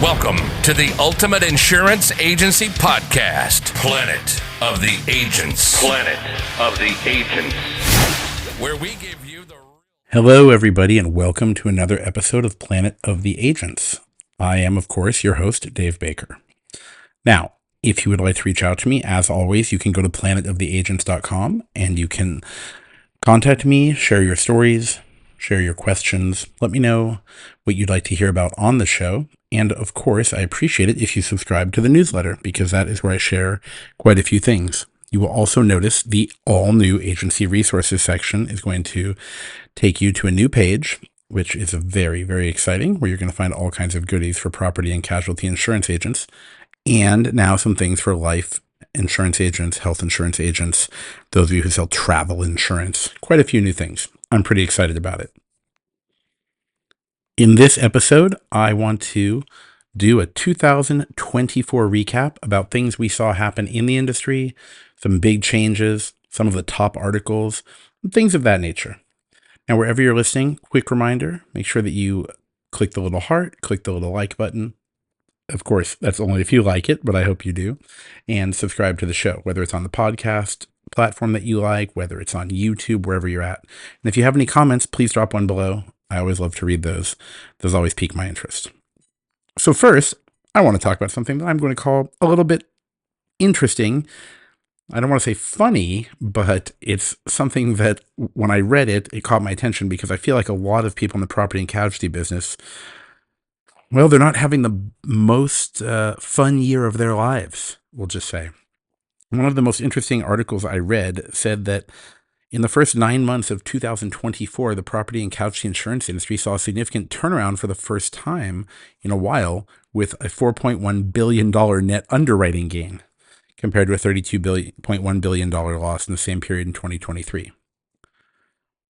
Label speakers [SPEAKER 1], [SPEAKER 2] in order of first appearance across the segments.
[SPEAKER 1] Welcome to the Ultimate Insurance Agency Podcast, Planet of the Agents. Planet of the Agents, where we give you the...
[SPEAKER 2] Hello, everybody, and welcome to another episode of Planet of the Agents. I am, of course, your host, Dave Baker. Now, if you would like to reach out to me, as always, you can go to planetoftheagents.com and you can contact me, share your stories, share your questions, let me know what you'd like to hear about on the show. And of course, I appreciate it if you subscribe to the newsletter, because that is where I share quite a few things. You will also notice the all-new agency resources section is going to take you to a new page, which is very, very exciting, where you're going to find all kinds of goodies for property and casualty insurance agents, and now some things for life insurance agents, health insurance agents, those of you who sell travel insurance, quite a few new things. I'm pretty excited about it. In this episode, I want to do a 2024 recap about things we saw happen in the industry, some big changes, some of the top articles, things of that nature. Now, wherever you're listening, quick reminder, make sure that you click the little heart, click the little like button. Of course, that's only if you like it, but I hope you do. And subscribe to the show, whether it's on the podcast platform that you like, whether it's on YouTube, wherever you're at. And if you have any comments, please drop one below. I always love to read those. Those always pique my interest. So first, I want to talk about something that I'm going to call a little bit interesting. I don't want to say funny, but it's something that when I read it, it caught my attention because I feel like a lot of people in the property and casualty business, well, they're not having the most fun year of their lives, we'll just say. One of the most interesting articles I read said that in the first 9 months of 2024, the property and casualty insurance industry saw a significant turnaround for the first time in a while, with a $4.1 billion net underwriting gain compared to a $32.1 billion loss in the same period in 2023.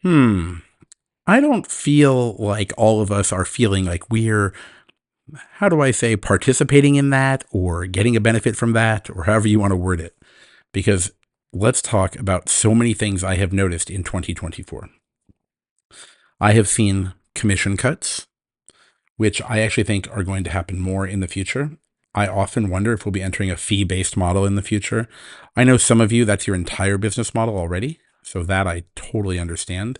[SPEAKER 2] I don't feel like all of us are feeling like we're, how do I say, participating in that or getting a benefit from that, or however you want to word it, because let's talk about so many things I have noticed in 2024. I have seen commission cuts, which I actually think are going to happen more in the future. I often wonder if we'll be entering a fee-based model in the future. I know some of you, that's your entire business model already, so that I totally understand.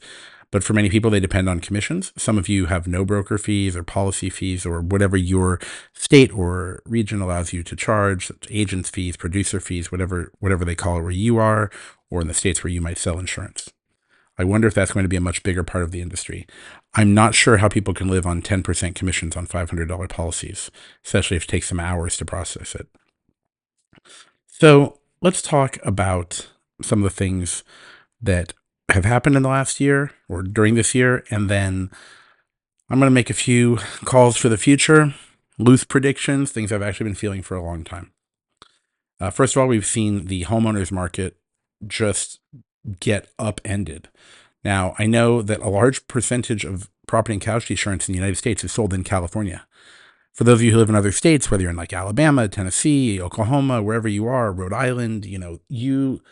[SPEAKER 2] But for many people, they depend on commissions. Some of you have no broker fees or policy fees or whatever your state or region allows you to charge, agents fees, producer fees, whatever they call it where you are, or in the states where you might sell insurance. I wonder if that's going to be a much bigger part of the industry. I'm not sure how people can live on 10% commissions on $500 policies, especially if it takes some hours to process it. So let's talk about some of the things that have happened in the last year or during this year, and then I'm going to make a few calls for the future, loose predictions, things I've actually been feeling for a long time. First of all, we've seen the homeowners market just get upended. Now, I know that a large percentage of property and casualty insurance in the United States is sold in California. For those of you who live in other states, whether you're in like Alabama, Tennessee, Oklahoma, wherever you are, Rhode Island, you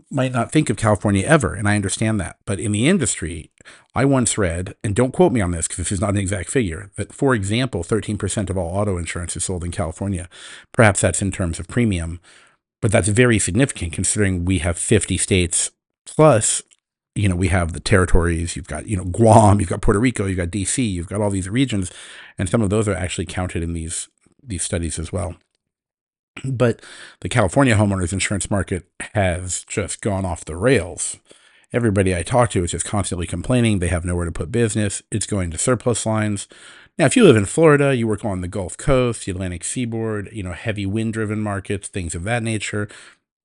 [SPEAKER 2] might not think of California ever, and I understand that. But in the industry, I once read, and don't quote me on this because this is not an exact figure, that, for example, 13% of all auto insurance is sold in California. Perhaps that's in terms of premium, but that's very significant considering we have 50 states plus, we have the territories, you've got, Guam, you've got Puerto Rico, you've got DC, you've got all these regions, and some of those are actually counted in these studies as well. But the California homeowners insurance market has just gone off the rails. Everybody I talk to is just constantly complaining they have nowhere to put business. It's going to surplus lines. Now, if you live in Florida, you work on the Gulf Coast, the Atlantic Seaboard, heavy wind-driven markets, things of that nature.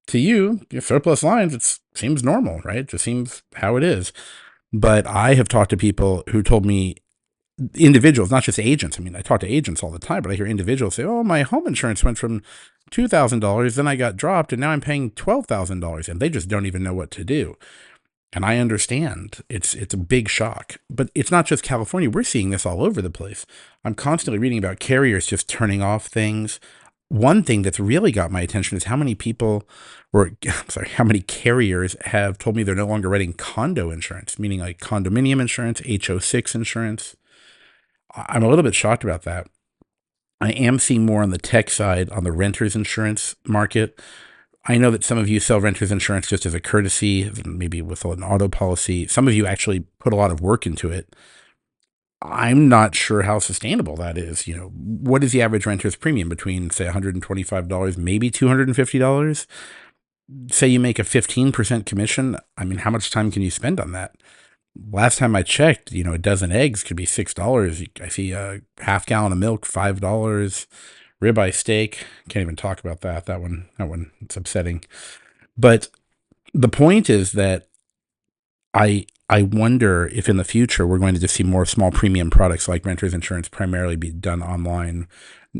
[SPEAKER 2] To you, surplus lines, it seems normal, right? It just seems how it is. But I have talked to people who told me, individuals, not just agents. I mean, I talk to agents all the time, but I hear individuals say, oh, my home insurance went from $2,000, then I got dropped, and now I'm paying $12,000, and they just don't even know what to do. And I understand it's a big shock, but it's not just California. We're seeing this all over the place. I'm constantly reading about carriers just turning off things. One thing that's really got my attention is how many carriers have told me they're no longer writing condo insurance, meaning like condominium insurance, HO6 insurance. I'm a little bit shocked about that. I am seeing more on the tech side on the renter's insurance market. I know that some of you sell renter's insurance just as a courtesy, maybe with an auto policy. Some of you actually put a lot of work into it. I'm not sure how sustainable that is. What is the average renter's premium between, say, $125, maybe $250? Say you make a 15% commission. I mean, how much time can you spend on that? Last time I checked, a dozen eggs could be $6. I see a half gallon of milk, $5. Ribeye steak, can't even talk about that. That one, it's upsetting. But the point is that I wonder if in the future we're going to just see more small premium products like renter's insurance primarily be done online,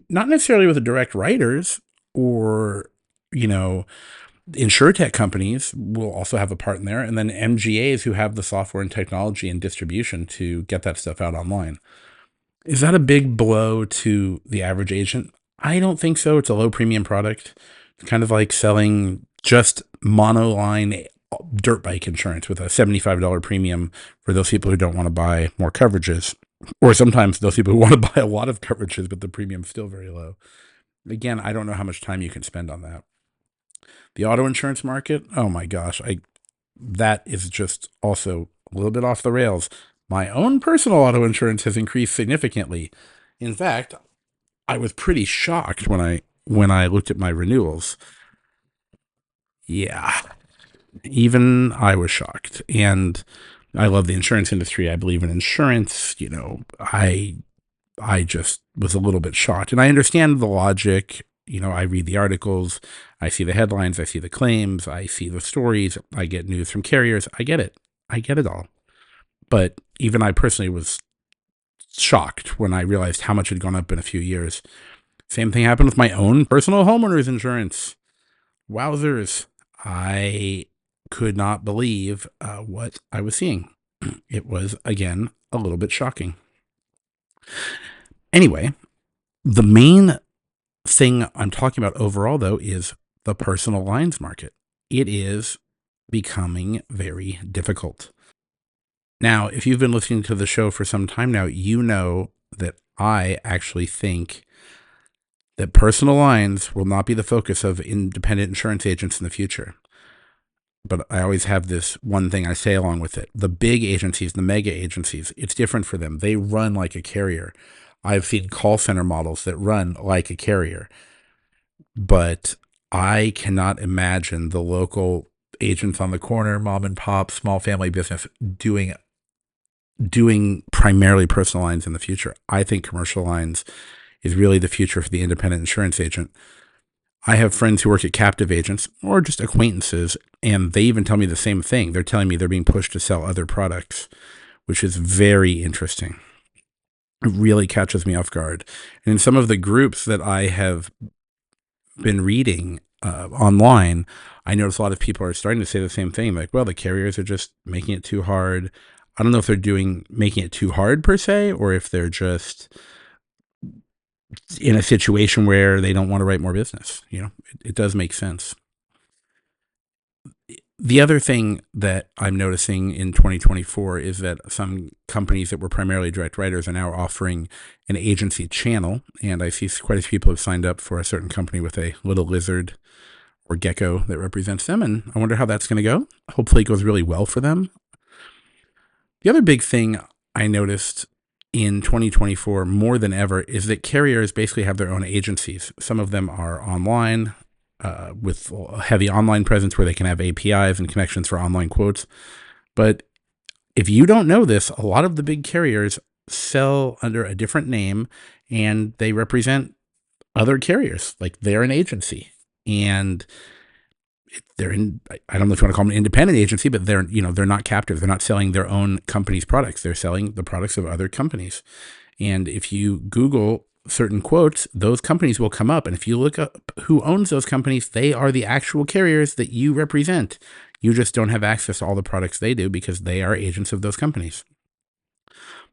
[SPEAKER 2] not necessarily with the direct writers or, InsurTech companies will also have a part in there, and then MGAs who have the software and technology and distribution to get that stuff out online. Is that a big blow to the average agent? I don't think so. It's a low premium product. It's kind of like selling just monoline dirt bike insurance with a $75 premium for those people who don't want to buy more coverages, or sometimes those people who want to buy a lot of coverages, but the premium's still very low. Again, I don't know how much time you can spend on that. The auto insurance market, oh my gosh, that is just also a little bit off the rails. My own personal auto insurance has increased significantly. In fact, I was pretty shocked when I looked at my renewals. Yeah, even I was shocked. And I love the insurance industry. I believe in insurance. I just was a little bit shocked. And I understand the logic. I read the articles, I see the headlines, I see the claims, I see the stories, I get news from carriers. I get it all. But even I personally was shocked when I realized how much had gone up in a few years. Same thing happened with my own personal homeowner's insurance. Wowzers. I could not believe what I was seeing. It was, again, a little bit shocking. Anyway, the main thing I'm talking about overall, though, is the personal lines market. It is becoming very difficult. Now, if you've been listening to the show for some time now, you know that I actually think that personal lines will not be the focus of independent insurance agents in the future. But I always have this one thing I say along with it. The big agencies, the mega agencies, it's different for them. They run like a carrier. I've seen call center models that run like a carrier. But I cannot imagine the local agents on the corner, mom and pop, small family business doing primarily personal lines in the future. I think commercial lines is really the future for the independent insurance agent. I have friends who work at captive agents or just acquaintances, and they even tell me the same thing. They're telling me they're being pushed to sell other products, which is very interesting. It really catches me off guard. And in some of the groups that I have been reading online, I notice a lot of people are starting to say the same thing. Like, well, the carriers are just making it too hard. I don't know if they're making it too hard per se, or if they're just in a situation where they don't want to write more business. It does make sense. The other thing that I'm noticing in 2024 is that some companies that were primarily direct writers are now offering an agency channel. And I see quite a few people have signed up for a certain company with a little lizard or gecko that represents them. And I wonder how that's going to go. Hopefully it goes really well for them. The other big thing I noticed in 2024 more than ever is that carriers basically have their own agencies. Some of them are online with a heavy online presence where they can have APIs and connections for online quotes. But if you don't know this, a lot of the big carriers sell under a different name and they represent other carriers. Like they're an agency and they're I don't know if you want to call them an independent agency, but they're not captive. They're not selling their own company's products. They're selling the products of other companies. And if you Google certain quotes, those companies will come up. And if you look up who owns those companies, they are the actual carriers that you represent. You just don't have access to all the products they do because they are agents of those companies.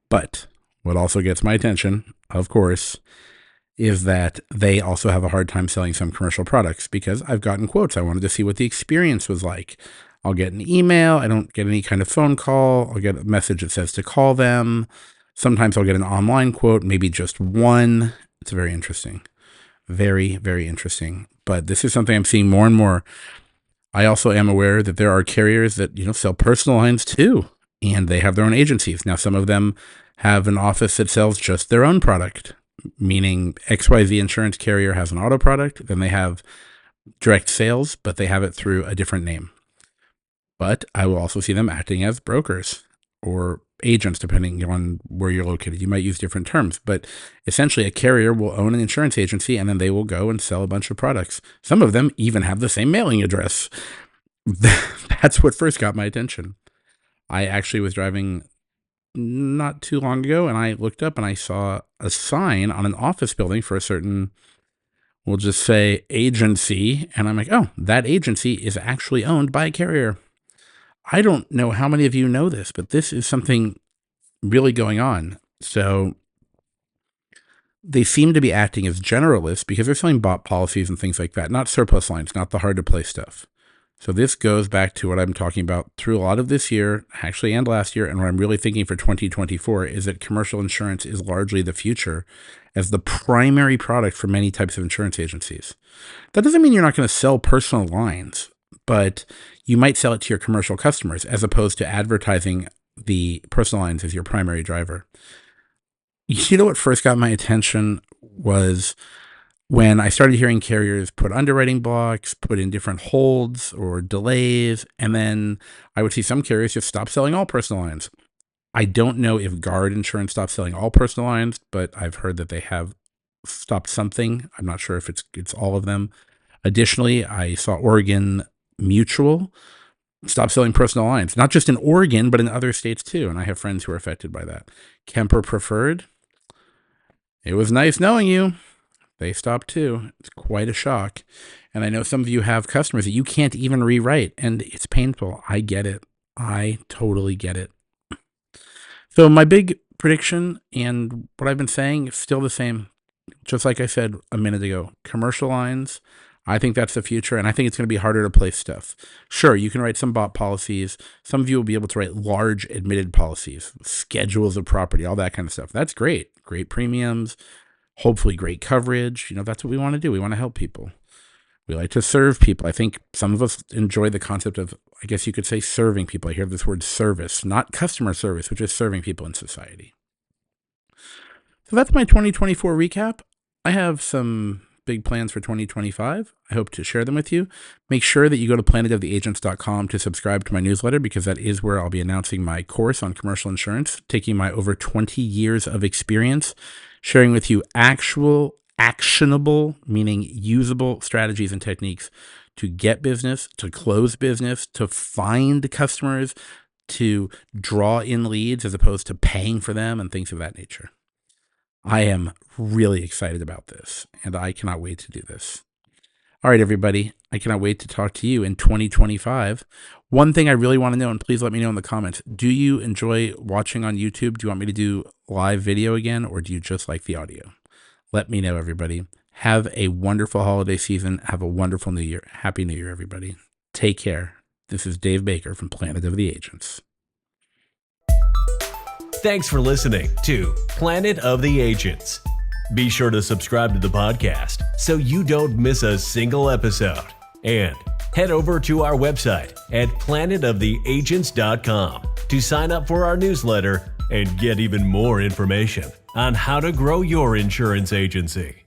[SPEAKER 2] But what also gets my attention, of course, is that they also have a hard time selling some commercial products because I've gotten quotes. I wanted to see what the experience was like. I'll get an email. I don't get any kind of phone call. I'll get a message that says to call them. Sometimes I'll get an online quote, maybe just one It's very interesting. Very, very interesting. But this is something I'm seeing more and more. I also am aware that there are carriers that, sell personal lines too, and they have their own agencies. Now, some of them have an office that sells just their own product, meaning XYZ insurance carrier has an auto product, then they have direct sales, but they have it through a different name. But I will also see them acting as brokers or agents, depending on where you're located. You might use different terms, but essentially a carrier will own an insurance agency and then they will go and sell a bunch of products. Some of them even have the same mailing address. That's what first got my attention. I actually was driving not too long ago and I looked up and I saw a sign on an office building for a certain, we'll just say, agency. And I'm like, oh, that agency is actually owned by a carrier. I don't know how many of you know this, but this is something really going on. So they seem to be acting as generalists because they're selling bot policies and things like that, not surplus lines, not the hard to place stuff. So this goes back to what I'm talking about through a lot of this year, actually, and last year. And what I'm really thinking for 2024 is that commercial insurance is largely the future as the primary product for many types of insurance agencies. That doesn't mean you're not going to sell personal lines, but you might sell it to your commercial customers as opposed to advertising the personal lines as your primary driver. You know what first got my attention was when I started hearing carriers put underwriting blocks, put in different holds or delays, and then I would see some carriers just stop selling all personal lines. I don't know if Guard Insurance stopped selling all personal lines, but I've heard that they have stopped something. I'm not sure if it's all of them. Additionally, I saw Oregon Mutual stop selling personal lines, not just in Oregon, but in other states too. And I have friends who are affected by that. Kemper Preferred, it was nice knowing you. They stopped too. It's quite a shock. And I know some of you have customers that you can't even rewrite, and it's painful. I get it. I totally get it. So my big prediction and what I've been saying is still the same. Just like I said a minute ago, commercial lines, I think that's the future, and I think it's going to be harder to place stuff. Sure, you can write some bot policies. Some of you will be able to write large admitted policies, schedules of property, all that kind of stuff. That's great. Great premiums, hopefully great coverage. That's what we want to do. We want to help people. We like to serve people. I think some of us enjoy the concept of, I guess you could say, serving people. I hear this word service, not customer service, which is serving people in society. So that's my 2024 recap. I have some big plans for 2025. I hope to share them with you. Make sure that you go to planetoftheagents.com to subscribe to my newsletter, because that is where I'll be announcing my course on commercial insurance, taking my over 20 years of experience, sharing with you actual, actionable, meaning usable strategies and techniques to get business, to close business, to find customers, to draw in leads as opposed to paying for them and things of that nature. I am really excited about this, and I cannot wait to do this. All right, everybody, I cannot wait to talk to you in 2025. One thing I really want to know, and please let me know in the comments, do you enjoy watching on YouTube? Do you want me to do live video again, or do you just like the audio? Let me know, everybody. Have a wonderful holiday season. Have a wonderful New Year. Happy New Year, everybody. Take care. This is Dave Baker from Planet of the Agents.
[SPEAKER 3] Thanks for listening to Planet of the Agents. Be sure to subscribe to the podcast so you don't miss a single episode. And head over to our website at planetoftheagents.com to sign up for our newsletter and get even more information on how to grow your insurance agency.